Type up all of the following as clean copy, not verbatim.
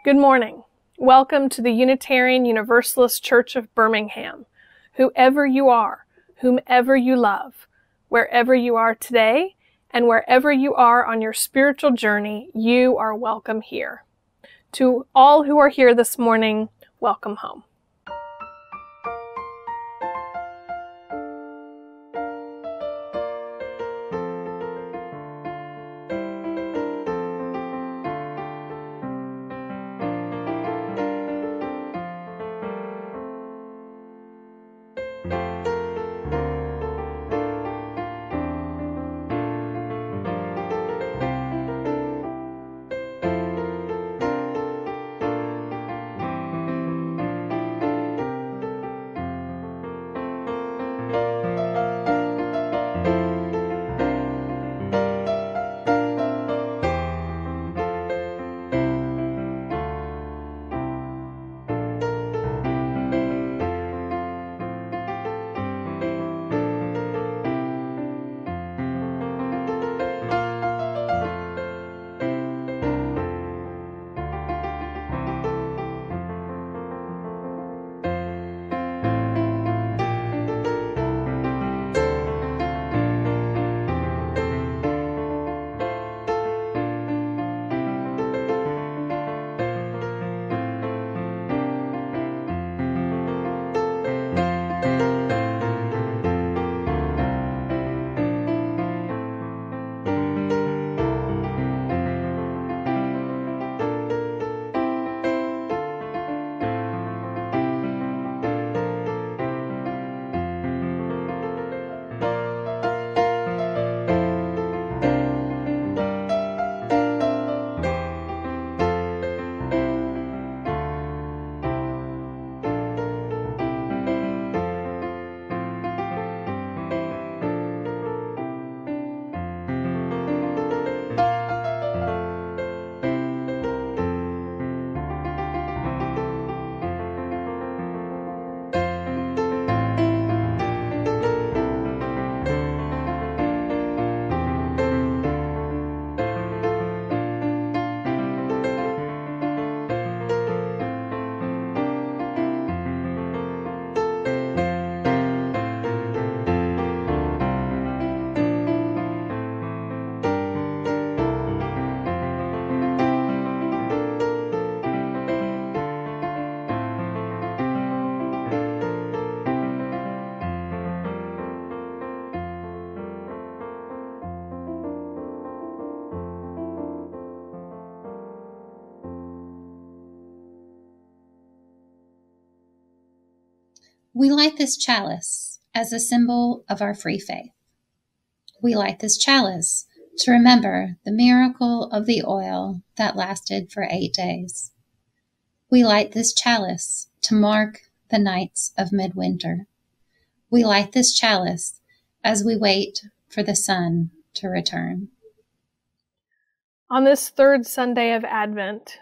Good morning. Welcome to the Unitarian Universalist Church of Birmingham. Whoever you are, whomever you love, wherever you are today, and wherever you are on your spiritual journey, you are welcome here. To all who are here this morning, welcome home. We light this chalice as a symbol of our free faith. We light this chalice to remember the miracle of the oil that lasted for 8 days. We light this chalice to mark the nights of midwinter. We light this chalice as we wait for the sun to return. On this third Sunday of Advent,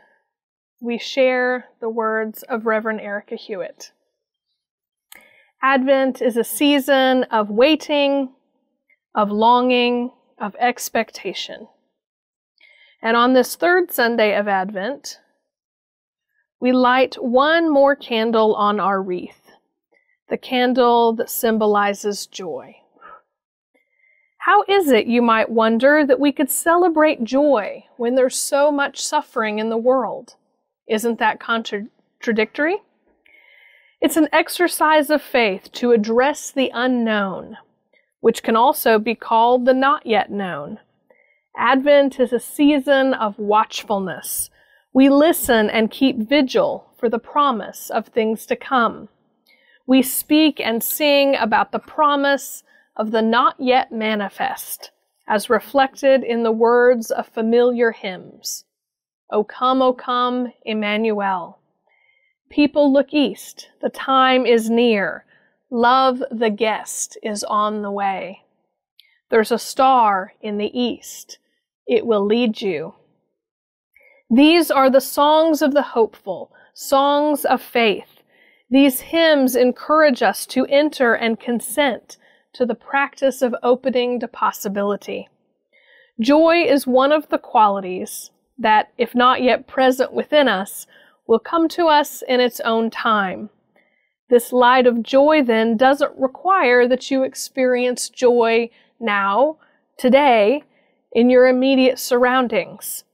we share the words of Reverend Erica Hewitt. Advent is a season of waiting, of longing, of expectation. And on this third Sunday of Advent, we light one more candle on our wreath, the candle that symbolizes joy. How is it, you might wonder, that we could celebrate joy when there's so much suffering in the world? Isn't that contradictory? It's an exercise of faith to address the unknown, which can also be called the not yet known. Advent is a season of watchfulness. We listen and keep vigil for the promise of things to come. We speak and sing about the promise of the not yet manifest, as reflected in the words of familiar hymns. O come, Emmanuel. People look east, the time is near. Love the guest is on the way. There's a star in the east, it will lead you. These are the songs of the hopeful, songs of faith. These hymns encourage us to enter and consent to the practice of opening to possibility. Joy is one of the qualities that, if not yet present within us, will come to us in its own time. This light of joy, then, doesn't require that you experience joy now, today, in your immediate surroundings.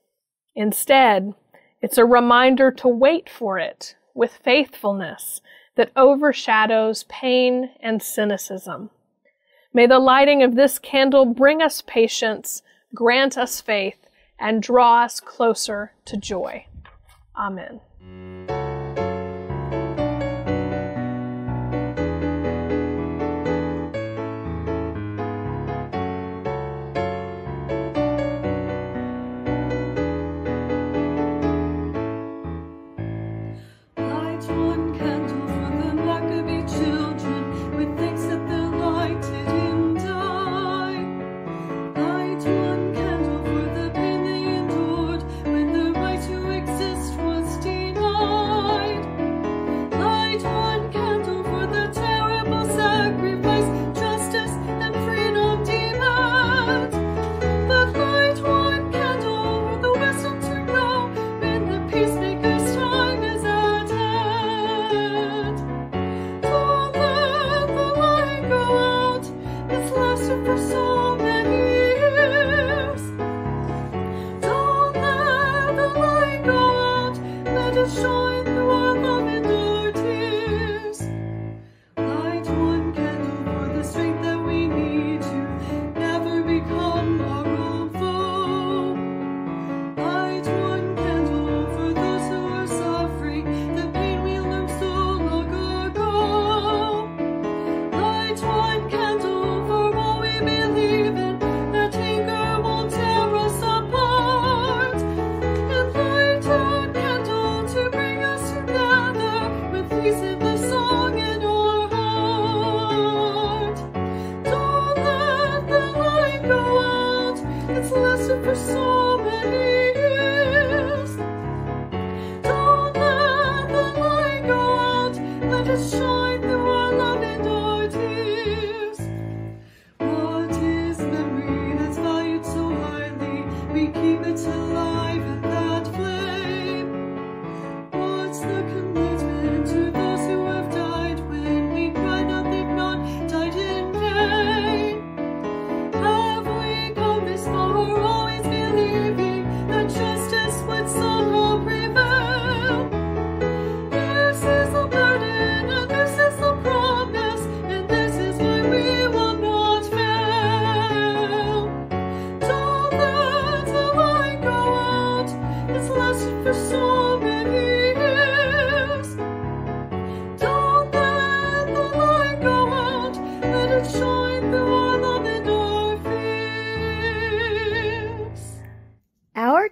Instead, it's a reminder to wait for it with faithfulness that overshadows pain and cynicism. May the lighting of this candle bring us patience, grant us faith, and draw us closer to joy. Amen.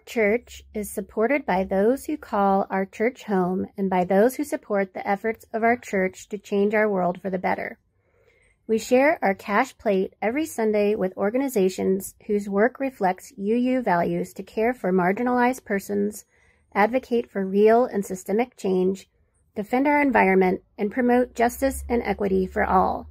Church is supported by those who call our church home and by those who support the efforts of our church to change our world for the better. We share our cash plate every Sunday with organizations whose work reflects UU values to care for marginalized persons, advocate for real and systemic change, defend our environment, and promote justice and equity for all.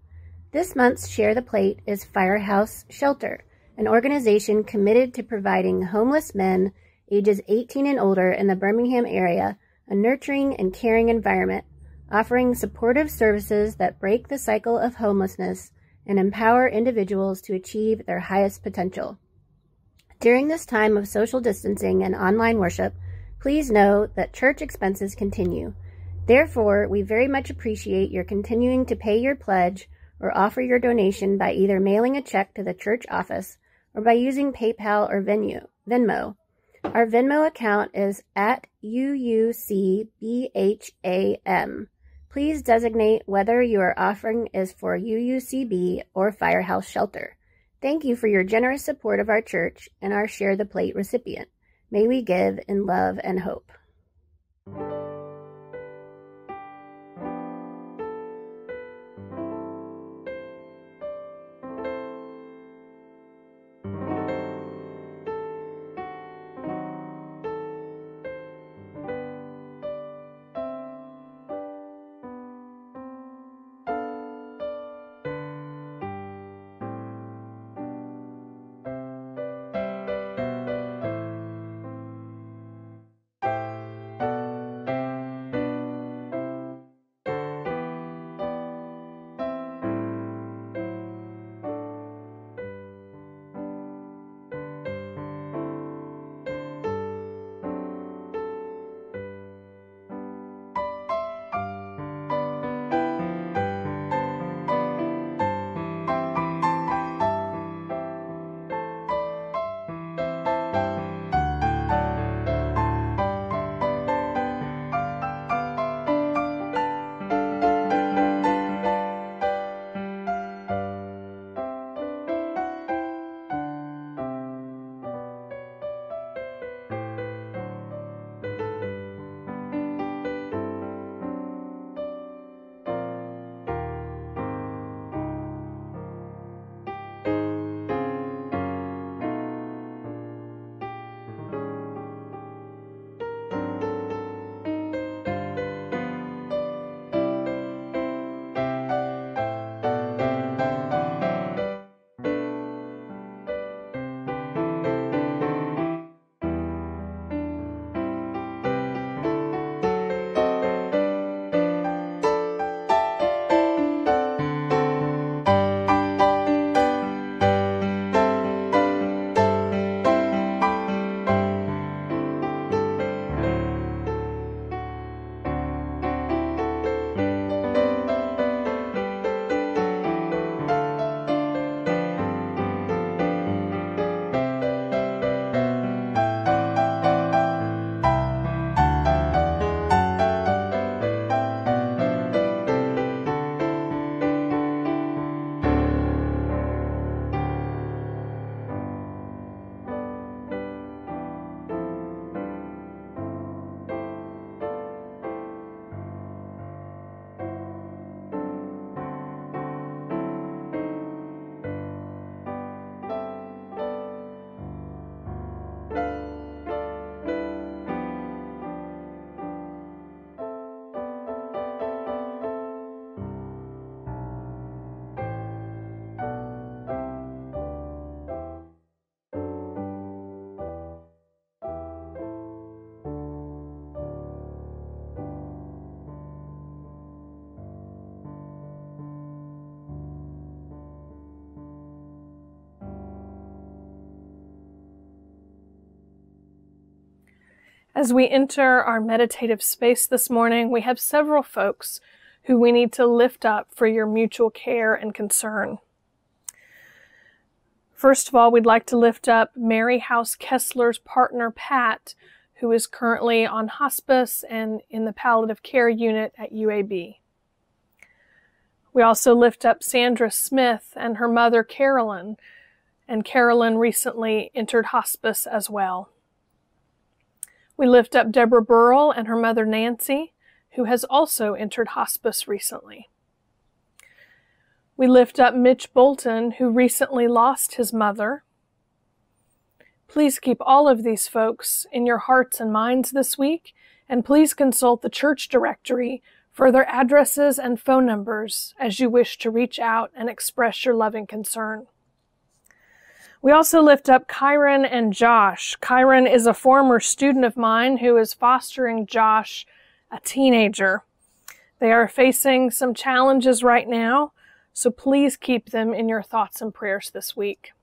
This month's Share the Plate is Firehouse Shelter, an organization committed to providing homeless men ages 18 and older in the Birmingham area a nurturing and caring environment, offering supportive services that break the cycle of homelessness and empower individuals to achieve their highest potential. During this time of social distancing and online worship, please know that church expenses continue. Therefore, we very much appreciate your continuing to pay your pledge or offer your donation by either mailing a check to the church office or by using PayPal or Venmo. Our Venmo account is at UUCBHAM. Please designate whether your offering is for UUCB or Firehouse Shelter. Thank you for your generous support of our church and our Share the Plate recipient. May we give in love and hope. As we enter our meditative space this morning, we have several folks who we need to lift up for your mutual care and concern. First of all, we'd like to lift up Mary House Kessler's partner, Pat, who is currently on hospice and in the palliative care unit at UAB. We also lift up Sandra Smith and her mother, Carolyn, and Carolyn recently entered hospice as well. We lift up Deborah Burrell and her mother, Nancy, who has also entered hospice recently. We lift up Mitch Bolton, who recently lost his mother. Please keep all of these folks in your hearts and minds this week, and please consult the church directory for their addresses and phone numbers as you wish to reach out and express your loving concern. We also lift up Kyron and Josh. Kyron is a former student of mine who is fostering Josh, a teenager. They are facing some challenges right now, so please keep them in your thoughts and prayers this week.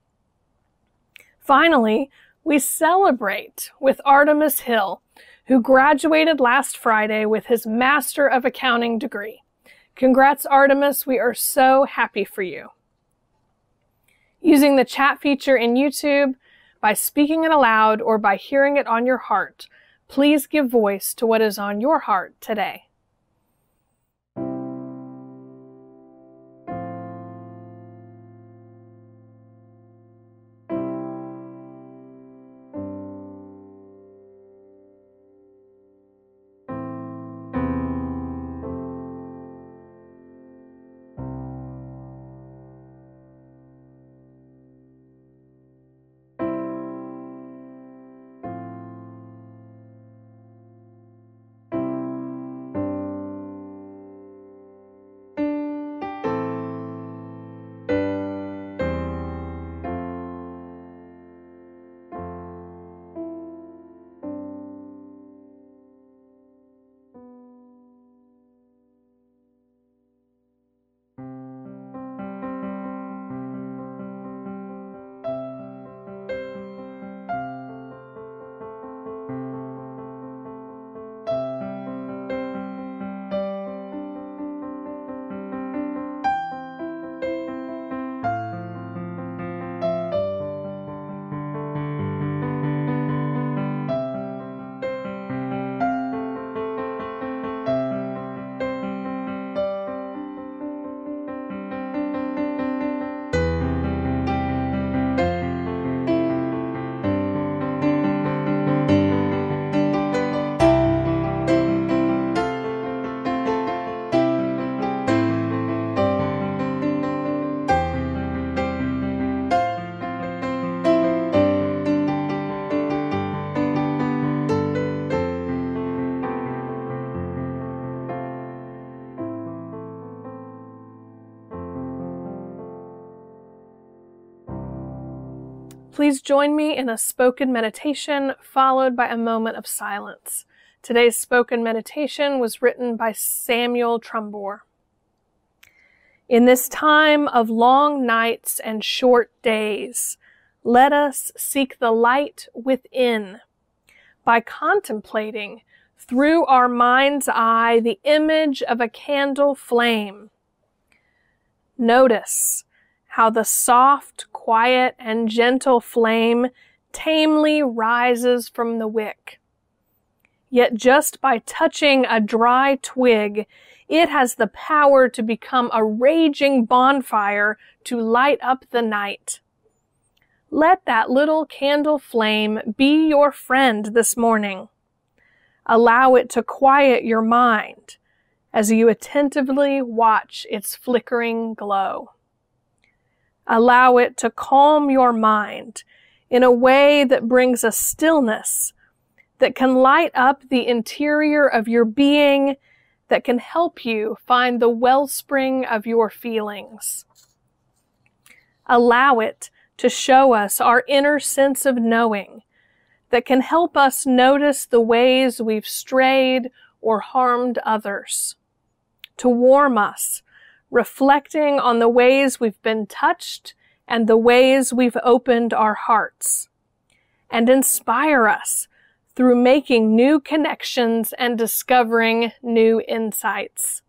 Finally, we celebrate with Artemis Hill, who graduated last Friday with his Master of Accounting degree. Congrats, Artemis. We are so happy for you. Using the chat feature in YouTube, by speaking it aloud or by hearing it on your heart, please give voice to what is on your heart today. Please join me in a spoken meditation followed by a moment of silence. Today's spoken meditation was written by Samuel Trumbore. In this time of long nights and short days, let us seek the light within by contemplating through our mind's eye the image of a candle flame. Notice how the soft, quiet, and gentle flame tamely rises from the wick. Yet just by touching a dry twig, it has the power to become a raging bonfire to light up the night. Let that little candle flame be your friend this morning. Allow it to quiet your mind as you attentively watch its flickering glow. Allow it to calm your mind in a way that brings a stillness that can light up the interior of your being, that can help you find the wellspring of your feelings. Allow it to show us our inner sense of knowing that can help us notice the ways we've strayed or harmed others, to warm us, reflecting on the ways we've been touched and the ways we've opened our hearts, and inspire us through making new connections and discovering new insights.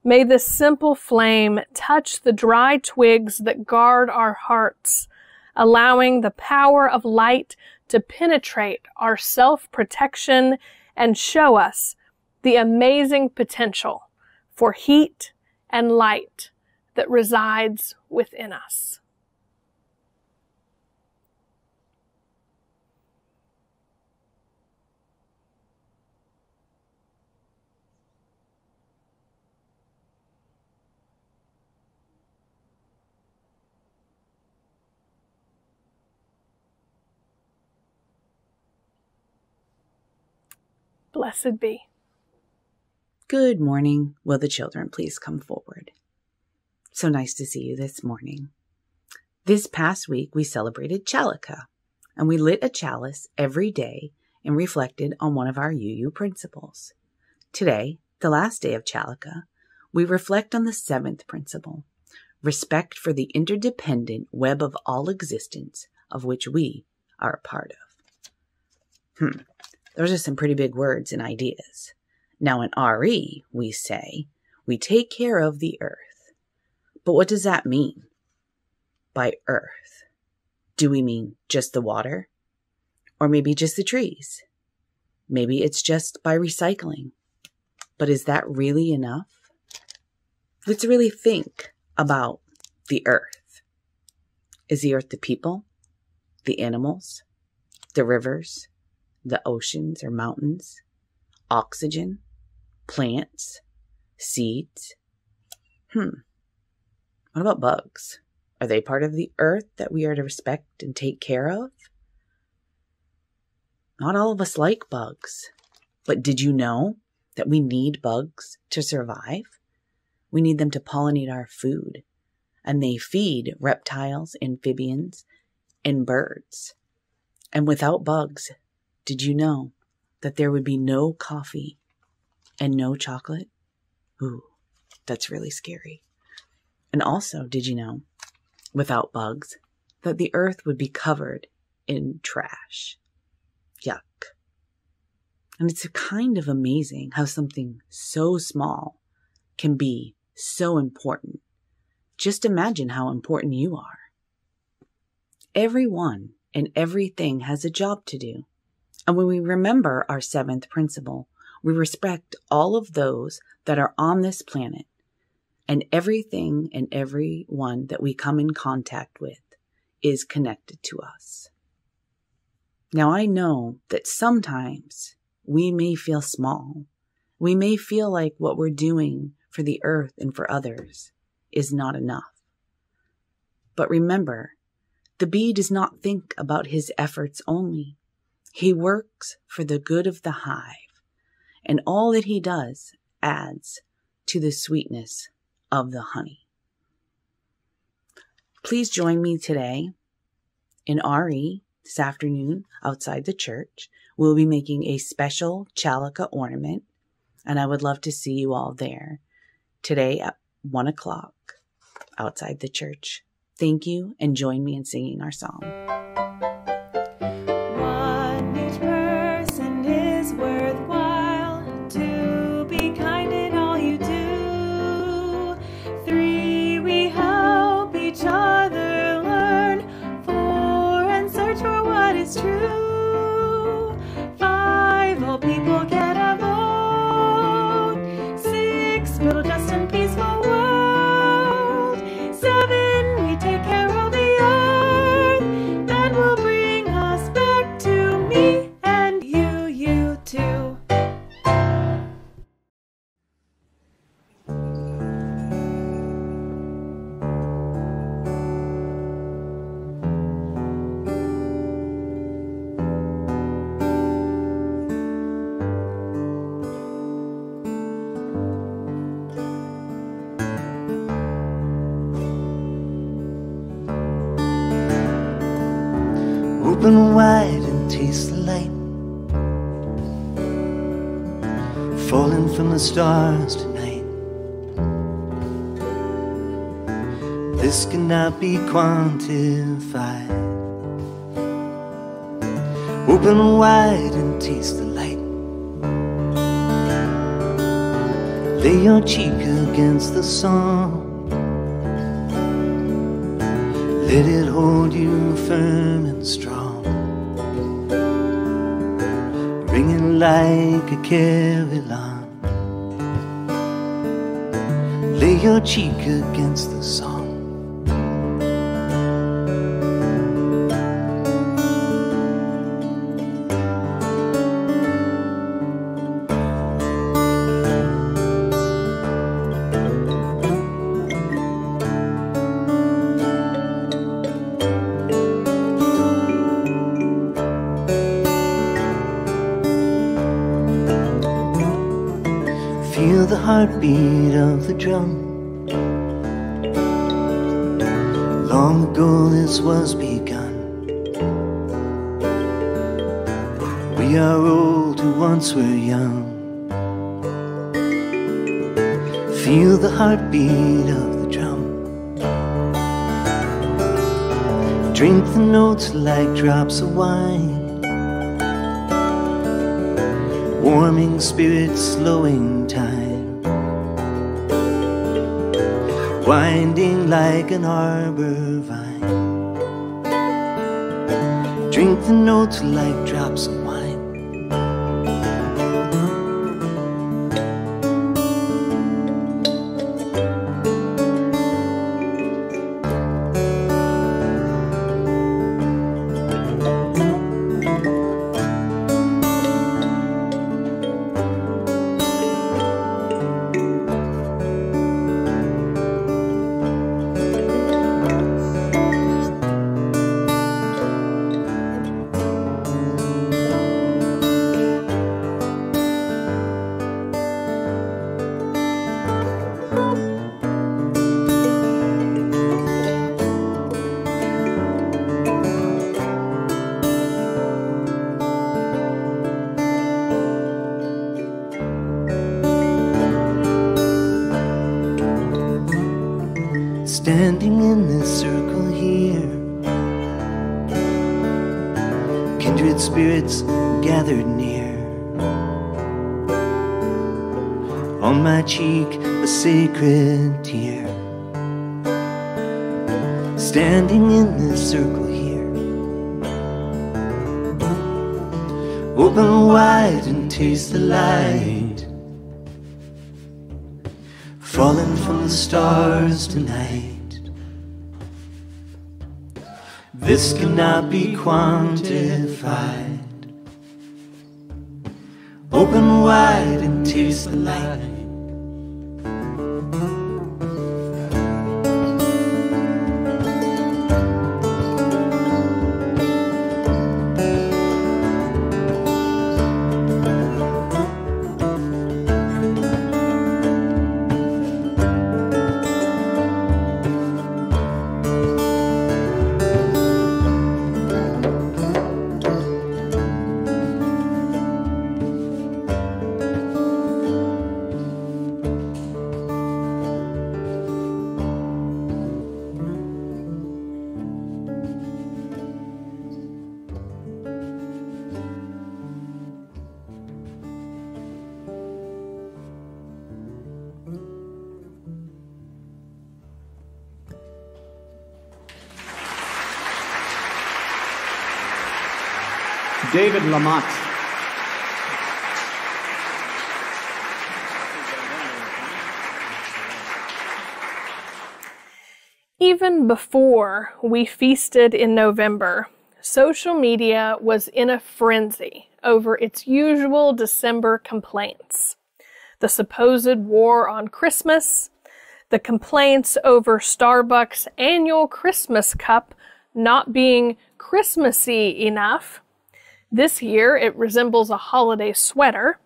May this simple flame touch the dry twigs that guard our hearts, allowing the power of light to penetrate our self-protection and show us the amazing potential for heat and light that resides within us. Blessed be. Good morning. Will the children please come forward? So nice to see you this morning. This past week, we celebrated Chalika, and we lit a chalice every day and reflected on one of our UU principles. Today, the last day of Chalika, we reflect on the 7th principle, respect for the interdependent web of all existence of which we are a part of. Those are some pretty big words and ideas. Now in RE, we say, we take care of the earth. But what does that mean? By earth, do we mean just the water? Or maybe just the trees? Maybe it's just by recycling. But is that really enough? Let's really think about the earth. Is the earth the people, the animals, the rivers, the oceans or mountains, oxygen, plants, seeds? What about bugs? Are they part of the earth that we are to respect and take care of? Not all of us like bugs, but did you know that we need bugs to survive? We need them to pollinate our food, and they feed reptiles, amphibians, and birds. And without bugs, did you know that there would be no coffee and no chocolate? Ooh, that's really scary. And also, did you know, without bugs, that the earth would be covered in trash? Yuck. And it's kind of amazing how something so small can be so important. Just imagine how important you are. Everyone and everything has a job to do. And when we remember our 7th principle, we respect all of those that are on this planet, and everything and everyone that we come in contact with is connected to us. Now, I know that sometimes we may feel small. We may feel like what we're doing for the earth and for others is not enough. But remember, the bee does not think about his efforts only. He works for the good of the hive, and all that he does adds to the sweetness of the honey. Please join me today in RE this afternoon outside the church. We'll be making a special Chalika ornament, and I would love to see you all there today at 1 o'clock outside the church. Thank you, and join me in singing our song. True. 5, all people get a vote. 6, build a just and peaceful world. 7, we take care of the earth. That will bring us back to me and you too. Open wide and taste the light falling from the stars tonight. This cannot be quantified. Open wide and taste the light. Lay your cheek against the sun. Let it hold you firm and strong, ringing like a carillon. Lay your cheek against the song. Feel the heartbeat of the drum. Long ago this was begun. We are old who once were young. Feel the heartbeat of the drum. Drink the notes like drops of wine. Warming spirits, slowing time, winding like an arbor vine. Drink the notes like drops of wine. Standing in this circle here, kindred spirits gathered near. On my cheek a sacred tear. Standing in this circle here, open wide and taste the light, falling from the stars tonight. This cannot be quantified. Open wide and taste the light. David Lamont. Even before we feasted in November, social media was in a frenzy over its usual December complaints. The supposed war on Christmas, the complaints over Starbucks' annual Christmas cup not being Christmassy enough. This year it resembles a holiday sweater,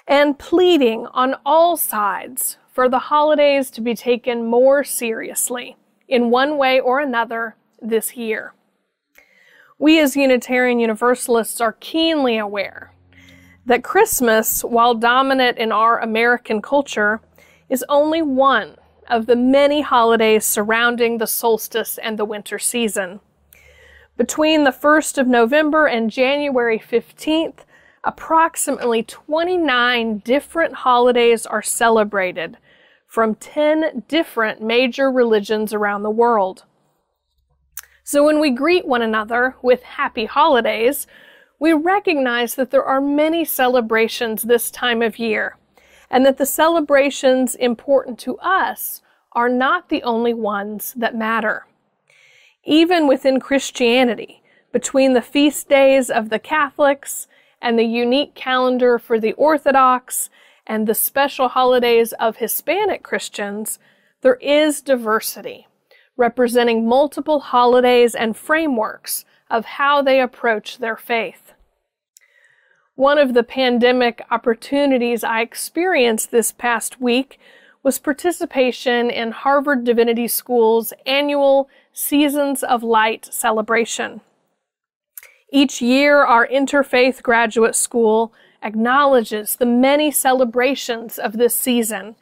and pleading on all sides for the holidays to be taken more seriously in one way or another this year. We as Unitarian Universalists are keenly aware that Christmas, while dominant in our American culture, is only one of the many holidays surrounding the solstice and the winter season. Between the 1st of November and January 15th, approximately 29 different holidays are celebrated from 10 different major religions around the world. So when we greet one another with happy holidays, we recognize that there are many celebrations this time of year, and that the celebrations important to us are not the only ones that matter. Even within Christianity, between the feast days of the Catholics and the unique calendar for the Orthodox and the special holidays of Hispanic Christians, there is diversity, representing multiple holidays and frameworks of how they approach their faith. One of the pandemic opportunities I experienced this past week was participation in Harvard Divinity School's annual Seasons of Light celebration. Each year, our interfaith graduate school acknowledges the many celebrations of this season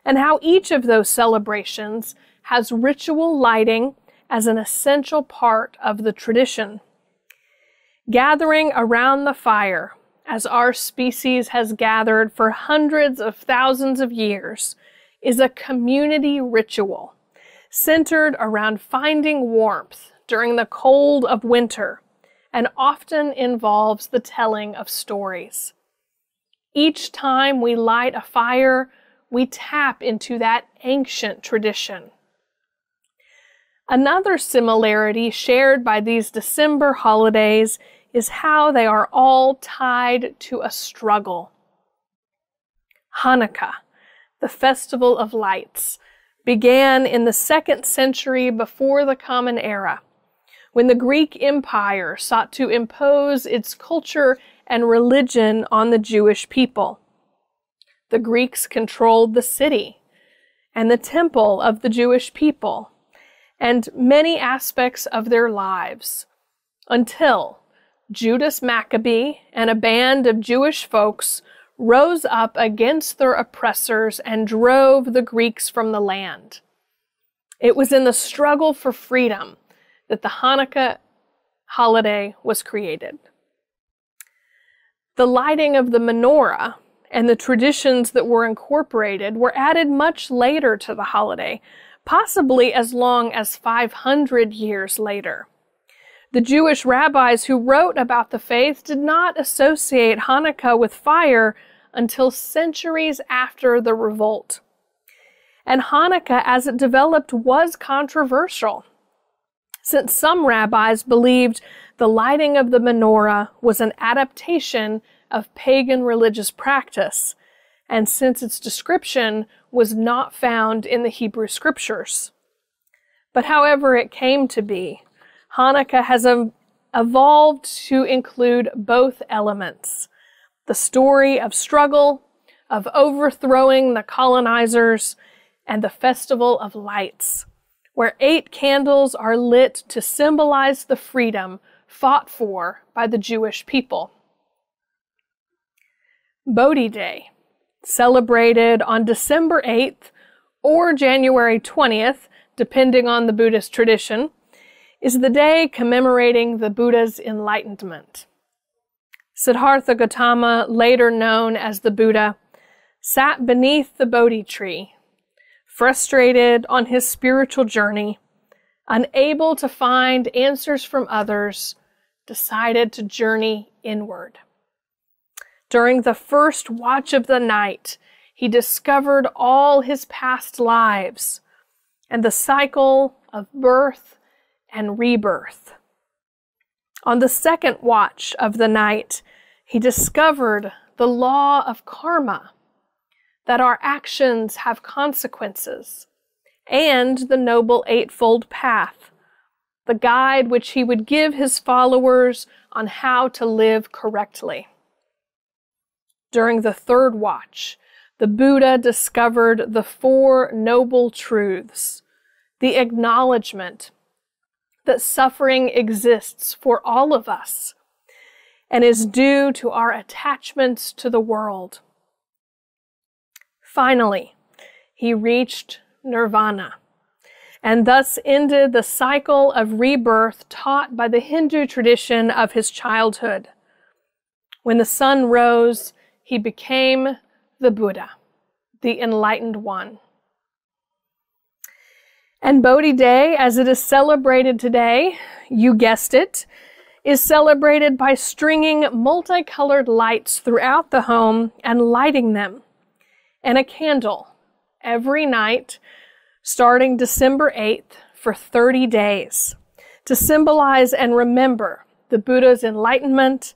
and how each of those celebrations has ritual lighting as an essential part of the tradition. Gathering around the fire, as our species has gathered for hundreds of thousands of years, is a community ritual centered around finding warmth during the cold of winter and often involves the telling of stories. Each time we light a fire, we tap into that ancient tradition. Another similarity shared by these December holidays is how they are all tied to a struggle. Hanukkah, the Festival of Lights, began in the 2nd century before the Common Era, when the Greek Empire sought to impose its culture and religion on the Jewish people. The Greeks controlled the city and the temple of the Jewish people and many aspects of their lives, until Judas Maccabee and a band of Jewish folks rose up against their oppressors and drove the Greeks from the land. It was in the struggle for freedom that the Hanukkah holiday was created. The lighting of the menorah and the traditions that were incorporated were added much later to the holiday, possibly as long as 500 years later. The Jewish rabbis who wrote about the faith did not associate Hanukkah with fire until centuries after the revolt. And Hanukkah, as it developed, was controversial, since some rabbis believed the lighting of the menorah was an adaptation of pagan religious practice, and since its description was not found in the Hebrew Scriptures. But however it came to be, Hanukkah has evolved to include both elements: the story of struggle, of overthrowing the colonizers, and the Festival of Lights, where 8 candles are lit to symbolize the freedom fought for by the Jewish people. Bodhi Day, celebrated on December 8th or January 20th, depending on the Buddhist tradition, is the day commemorating the Buddha's enlightenment. Siddhartha Gautama, later known as the Buddha, sat beneath the Bodhi tree, frustrated on his spiritual journey, unable to find answers from others, decided to journey inward. During the first watch of the night, he discovered all his past lives and the cycle of birth and rebirth. On the second watch of the night, he discovered the law of karma, that our actions have consequences, and the Noble Eightfold Path, the guide which he would give his followers on how to live correctly. During the third watch, the Buddha discovered the 4 noble truths, the acknowledgement that suffering exists for all of us and is due to our attachments to the world. Finally, he reached nirvana, and thus ended the cycle of rebirth taught by the Hindu tradition of his childhood. When the sun rose, he became the Buddha, the enlightened one. And Bodhi Day, as it is celebrated today, you guessed it, is celebrated by stringing multicolored lights throughout the home and lighting them, and a candle every night starting December 8th for 30 days to symbolize and remember the Buddha's enlightenment,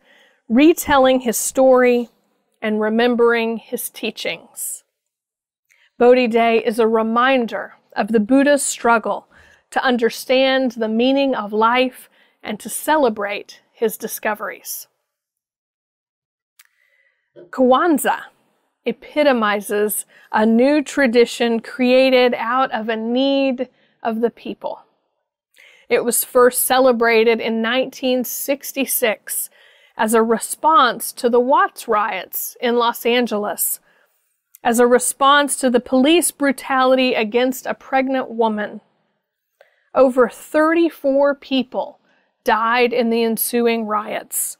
retelling his story, and remembering his teachings. Bodhi Day is a reminder of the Buddha's struggle to understand the meaning of life and to celebrate his discoveries. Kwanzaa epitomizes a new tradition created out of a need of the people. It was first celebrated in 1966 as a response to the Watts riots in Los Angeles, as a response to the police brutality against a pregnant woman. Over 34 people died in the ensuing riots,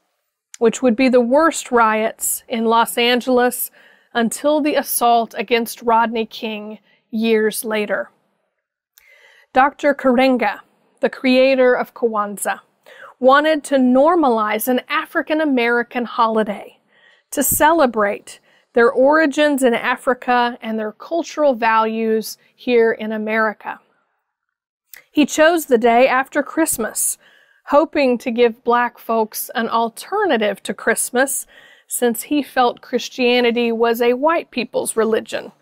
which would be the worst riots in Los Angeles until the assault against Rodney King years later. Dr. Karenga, the creator of Kwanzaa, wanted to normalize an African American holiday to celebrate their origins in Africa and their cultural values here in America. He chose the day after Christmas, hoping to give Black folks an alternative to Christmas, since he felt Christianity was a white people's religion.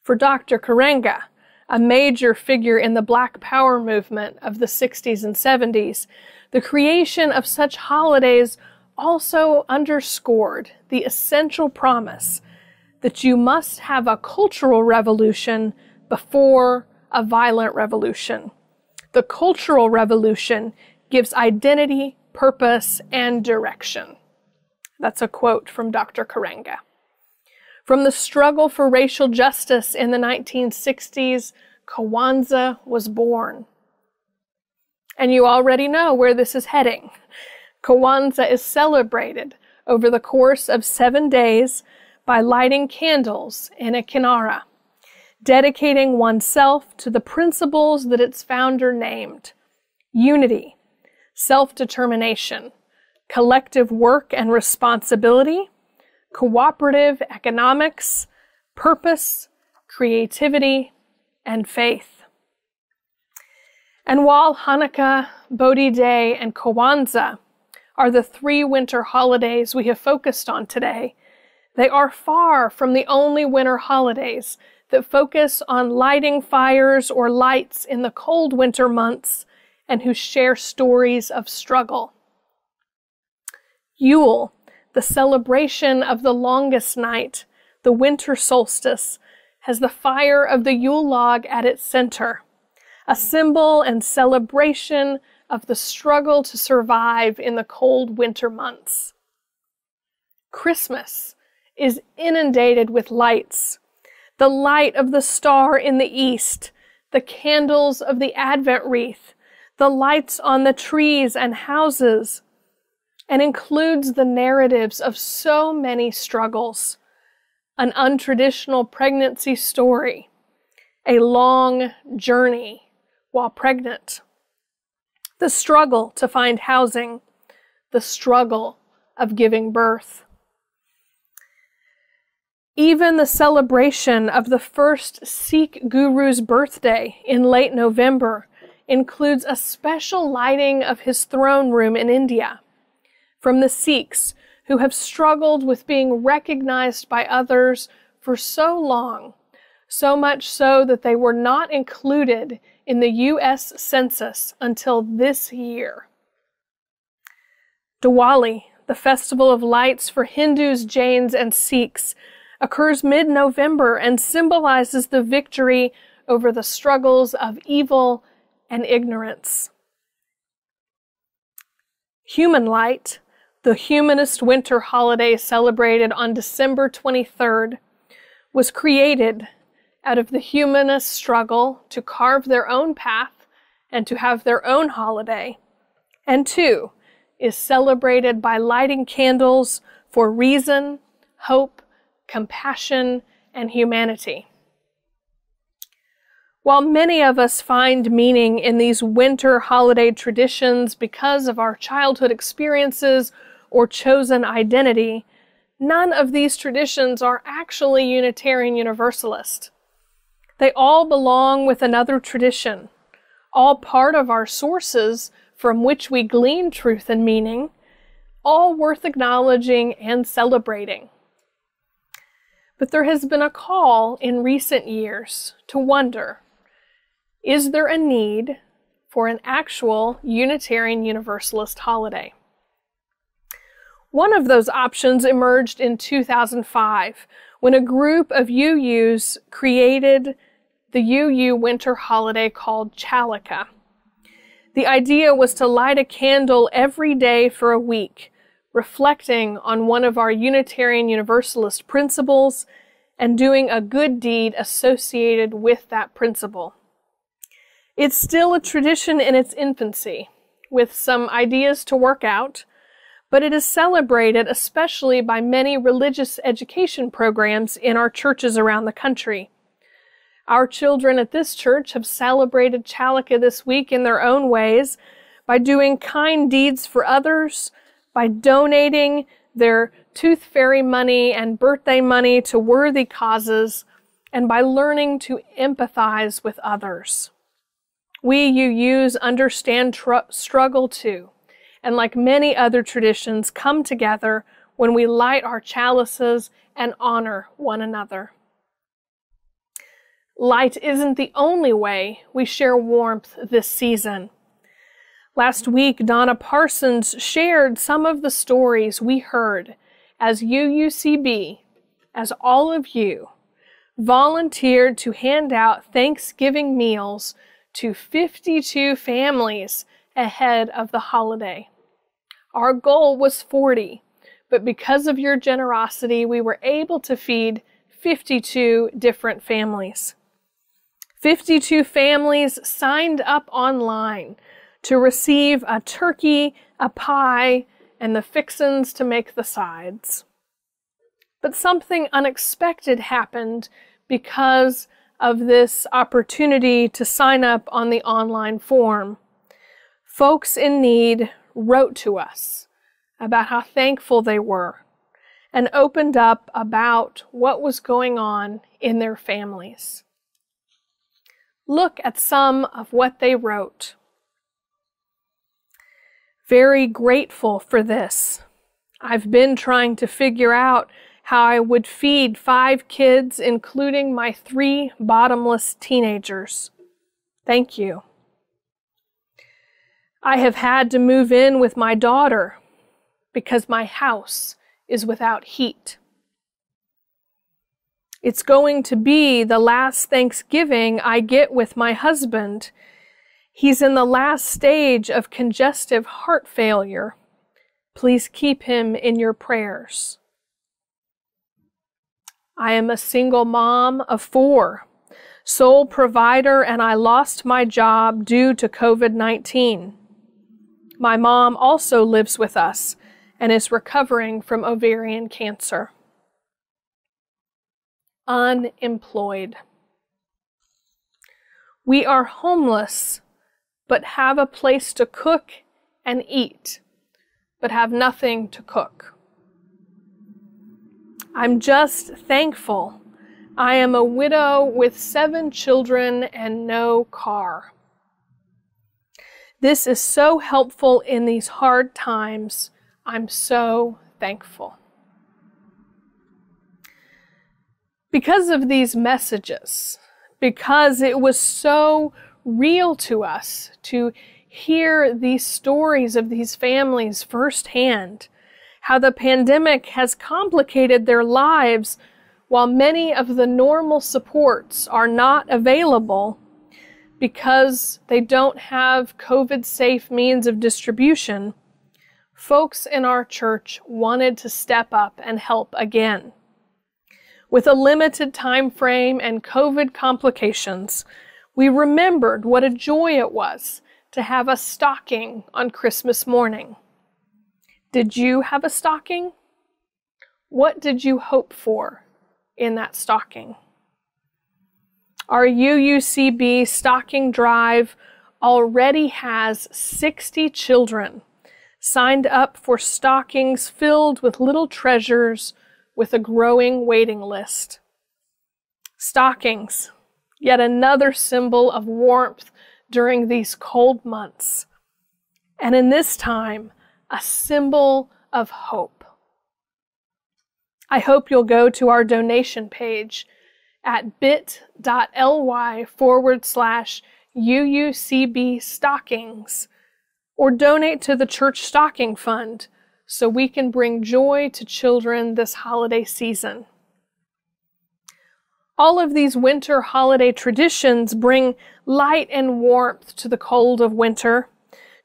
For Dr. Karenga, a major figure in the Black Power movement of the 60s and 70s, the creation of such holidays also underscored the essential promise that you must have a cultural revolution before a violent revolution. The cultural revolution gives identity, purpose, and direction. That's a quote from Dr. Karenga. From the struggle for racial justice in the 1960s, Kwanzaa was born. And you already know where this is heading. Kwanzaa is celebrated over the course of 7 days by lighting candles in a kinara, dedicating oneself to the principles that its founder named: unity, self-determination, collective work and responsibility, cooperative economics, purpose, creativity, and faith. And while Hanukkah, Bodhi Day, and Kwanzaa are the 3 winter holidays we have focused on today, they are far from the only winter holidays that focus on lighting fires or lights in the cold winter months and who share stories of struggle. Yule, the celebration of the longest night, the winter solstice, has the fire of the Yule log at its center, a symbol and celebration of the struggle to survive in the cold winter months. Christmas is inundated with lights: the light of the star in the east, the candles of the Advent wreath, the lights on the trees and houses, and includes the narratives of so many struggles: an untraditional pregnancy story, a long journey while pregnant, the struggle to find housing, the struggle of giving birth. Even the celebration of the first Sikh guru's birthday in late November includes a special lighting of his throne room in India from the Sikhs who have struggled with being recognized by others for so long, so much so that they were not included in the U.S. Census until this year. Diwali, the festival of lights for Hindus, Jains, and Sikhs, occurs mid-November and symbolizes the victory over the struggles of evil and ignorance. Human Light, the humanist winter holiday celebrated on December 23rd, was created out of the humanist struggle to carve their own path and to have their own holiday. And 2 is celebrated by lighting candles for reason, hope, compassion, and humanity. While many of us find meaning in these winter holiday traditions because of our childhood experiences or chosen identity, none of these traditions are actually Unitarian Universalist. They all belong with another tradition, all part of our sources from which we glean truth and meaning, all worth acknowledging and celebrating. But there has been a call in recent years to wonder, is there a need for an actual Unitarian Universalist holiday? One of those options emerged in 2005 when a group of UUs created the UU winter holiday called Chalika. The idea was to light a candle every day for a week, reflecting on one of our Unitarian Universalist principles and doing a good deed associated with that principle. It's still a tradition in its infancy, with some ideas to work out, but it is celebrated especially by many religious education programs in our churches around the country. Our children at this church have celebrated Chalika this week in their own ways by doing kind deeds for others, by donating their tooth fairy money and birthday money to worthy causes, and by learning to empathize with others. We UUs understand struggle too, and like many other traditions, come together when we light our chalices and honor one another. Light isn't the only way we share warmth this season. Last week, Donna Parsons shared some of the stories we heard as UUCB, as all of you, volunteered to hand out Thanksgiving meals to 52 families ahead of the holiday. Our goal was 40, but because of your generosity, we were able to feed 52 different families. 52 families signed up online to receive a turkey, a pie, and the fixins to make the sides. But something unexpected happened because of this opportunity to sign up on the online form. Folks in need wrote to us about how thankful they were and opened up about what was going on in their families. Look at some of what they wrote. Very grateful for this. I've been trying to figure out how I would feed 5 kids, including my 3 bottomless teenagers. Thank you. I have had to move in with my daughter because my house is without heat. It's going to be the last Thanksgiving I get with my husband. He's in the last stage of congestive heart failure. Please keep him in your prayers. I am a single mom of 4, sole provider, and I lost my job due to COVID-19. My mom also lives with us and is recovering from ovarian cancer. Unemployed. We are homeless, but have a place to cook and eat, but have nothing to cook. I'm just thankful. I am a widow with 7 children and no car. This is so helpful in these hard times. I'm so thankful. Because of these messages, because it was so real to us to hear these stories of these families firsthand, how the pandemic has complicated their lives while many of the normal supports are not available because they don't have COVID-safe means of distribution, folks in our church wanted to step up and help again. With a limited time frame and COVID complications, we remembered what a joy it was to have a stocking on Christmas morning. Did you have a stocking? What did you hope for in that stocking? Our UUCB stocking drive already has 60 children signed up for stockings filled with little treasures with a growing waiting list. Stockings, yet another symbol of warmth during these cold months, and in this time, a symbol of hope. I hope you'll go to our donation page at bit.ly/UUCB stockings, or donate to the Church Stocking Fund so we can bring joy to children this holiday season. All of these winter holiday traditions bring light and warmth to the cold of winter,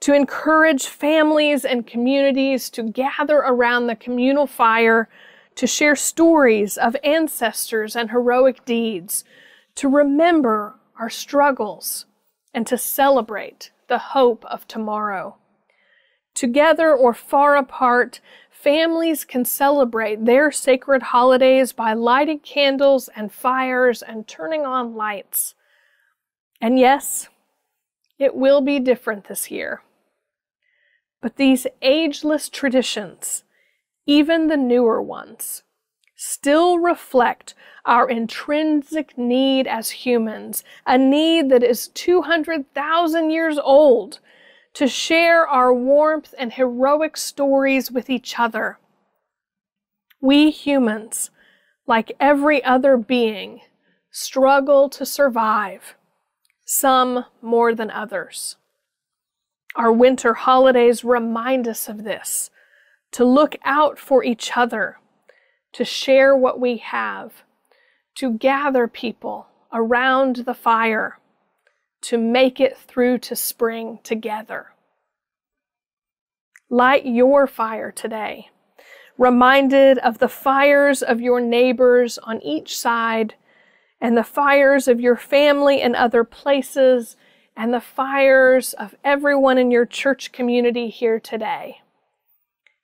to encourage families and communities to gather around the communal fire, to share stories of ancestors and heroic deeds, to remember our struggles, and to celebrate the hope of tomorrow. Together or far apart, families can celebrate their sacred holidays by lighting candles and fires and turning on lights. And yes, it will be different this year. But these ageless traditions, even the newer ones, still reflect our intrinsic need as humans, a need that is 200,000 years old, to share our warmth and heroic stories with each other. We humans, like every other being, struggle to survive, some more than others. Our winter holidays remind us of this, to look out for each other, to share what we have, to gather people around the fire, to make it through to spring together. Light your fire today, reminded of the fires of your neighbors on each side, and the fires of your family in other places, and the fires of everyone in your church community here today.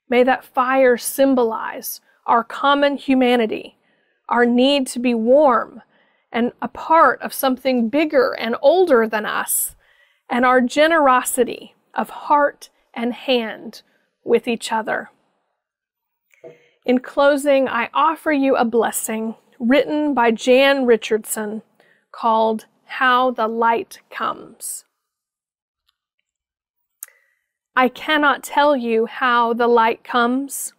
May that fire symbolize our common humanity, our need to be warm and a part of something bigger and older than us, and our generosity of heart and hand with each other. In closing, I offer you a blessing written by Jan Richardson called How the Light Comes. I cannot tell you how the light comes.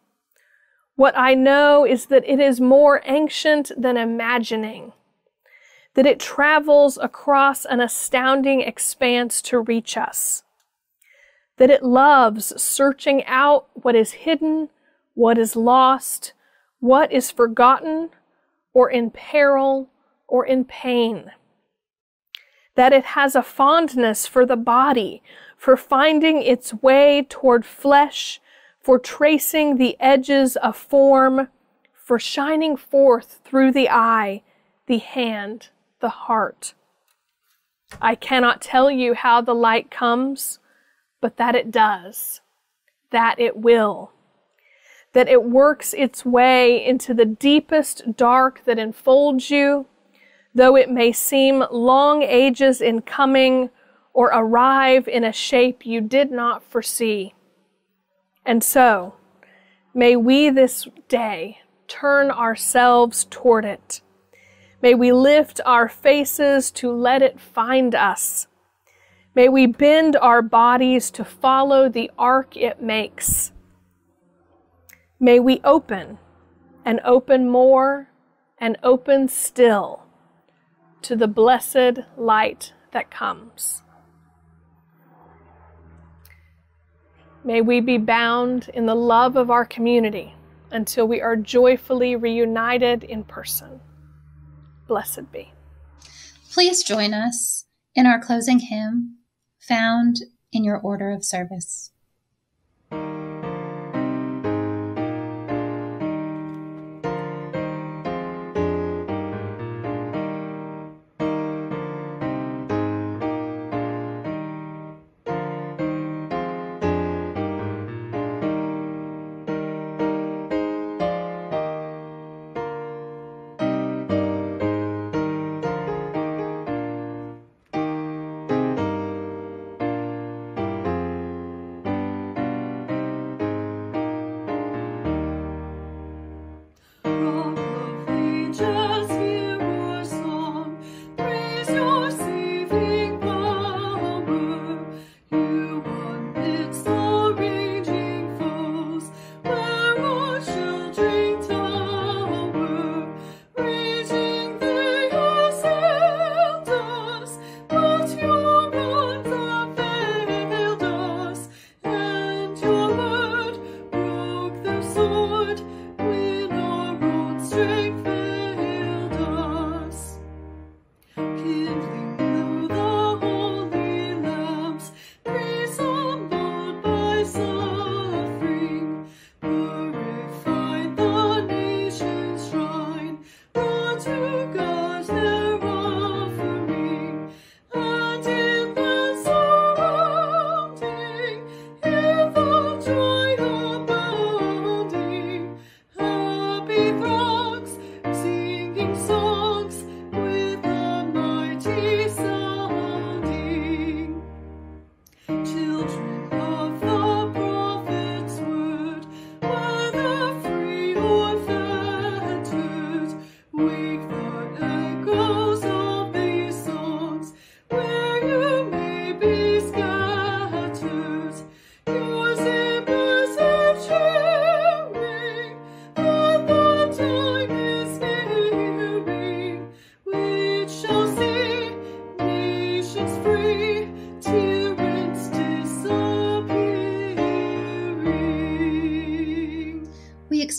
What I know is that it is more ancient than imagining, that it travels across an astounding expanse to reach us, that it loves searching out what is hidden, what is lost, what is forgotten, or in peril, or in pain, that it has a fondness for the body, for finding its way toward flesh, for tracing the edges of form, for shining forth through the eye, the hand, the heart. I cannot tell you how the light comes, but that it does, that it will, that it works its way into the deepest dark that enfolds you, though it may seem long ages in coming or arrive in a shape you did not foresee. And so, may we this day turn ourselves toward it. May we lift our faces to let it find us. May we bend our bodies to follow the arc it makes. May we open, and open more, and open still, to the blessed light that comes. May we be bound in the love of our community until we are joyfully reunited in person. Blessed be. Please join us in our closing hymn found in your order of service.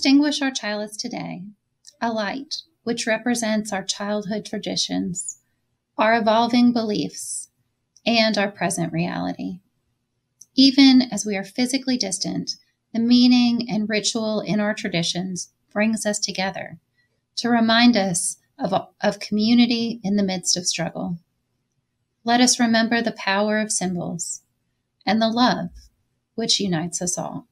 extinguish our chalice today, a light which represents our childhood traditions, our evolving beliefs, and our present reality. Even as we are physically distant, the meaning and ritual in our traditions brings us together to remind us of community in the midst of struggle. Let us remember the power of symbols and the love which unites us all.